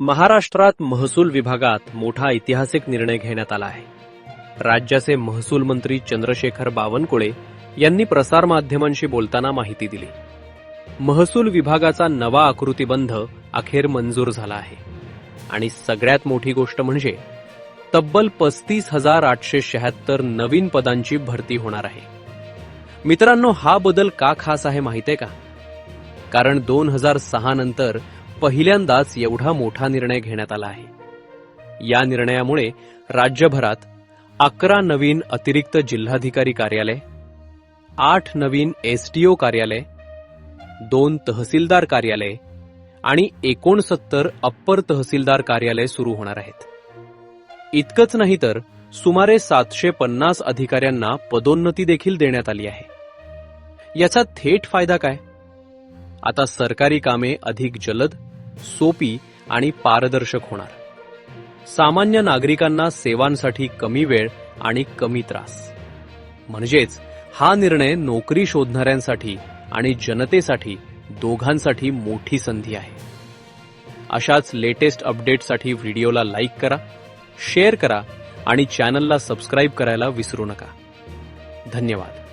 महाराष्ट्रात महसूल विभागात मोठा ऐतिहासिक निर्णय घेण्यात आला आहे. राज्याचे महसूल मंत्री चंद्रशेखर बावनकुळे यांनी प्रसारमाध्यमांशी बोलताना माहिती दिली. महसूल विभागाचा नवा आकृतीबंध अखेर मंजूर झाला आहे आणि सगळ्यात मोठी गोष्ट म्हणजे तब्बल 35,876 नवीन पदांची भरती होणार आहे. मित्रांनो, हा बदल का खास आहे माहितीये का? कारण 2006 नंतर पहिल्यांदाच एवढा मोठा निर्णय घेण्यात आला आहे. या निर्णयामुळे राज्यभरात 11 नवीन अतिरिक्त जिल्हाधिकारी कार्यालय, 8 नवीन एसडीओ कार्यालय, 2 तहसीलदार कार्यालय आणि 69 अप्पर तहसीलदार कार्यालय सुरू होणार आहेत. इतकंच नाही तर सुमारे 750 अधिकाऱ्यांना पदोन्नती देखील देण्यात आली आहे. याचा थेट फायदा काय? आता सरकारी कामे अधिक जलद, सोपी आणि पारदर्शक होणार. सामान्य नागरिकांना सेवांसाठी कमी वेळ आणि कमी त्रास. म्हणजेच हा निर्णय नोकरी शोधणाऱ्यांसाठी आणि जनतेसाठी दोघांसाठी मोठी संधी आहे. अशाच लेटेस्ट अपडेट्ससाठी व्हिडिओला लाईक करा, शेअर करा आणि चॅनलला सबस्क्राईब करायला विसरू नका. धन्यवाद.